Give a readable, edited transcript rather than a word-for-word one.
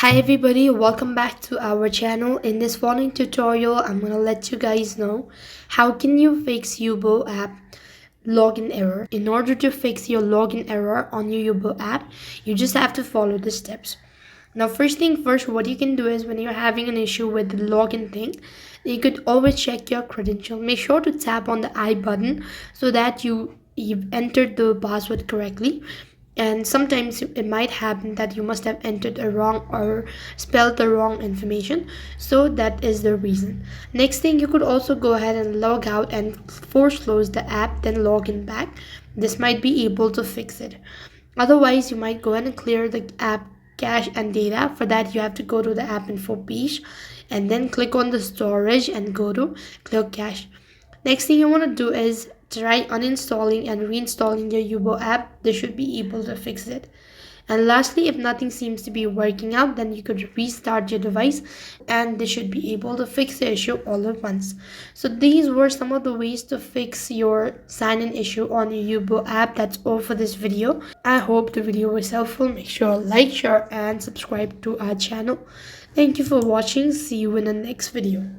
Hi everybody, welcome back to our channel. In this following tutorial, I'm gonna let you guys know how can you fix Yubo app login error. In order to fix your login error on your Yubo app, you just have to follow the steps. Now, first thing first, what you can do is when you're having an issue with the login thing, you could always check your credential. Make sure to tap on the I button so that you've entered the password correctly. And sometimes it might happen that you must have entered a wrong or spelled the wrong information, so that is the reason. Next thing, you could also go ahead and log out and force close the app, then log in back. This might be able to fix it. Otherwise, you might go ahead and clear the app cache and data. For that, you have to go to the app info page and then click on the storage and go to clear cache. Next thing you want to do is try uninstalling and reinstalling your Yubo app. They should be able to fix it. And lastly, if nothing seems to be working out, then you could restart your device and they should be able to fix the issue all at once. So these were some of the ways to fix your sign-in issue on your Yubo app. That's all for this video. I hope the video was helpful. Make sure to like, share and subscribe to our channel. Thank you for watching. See you in the next video.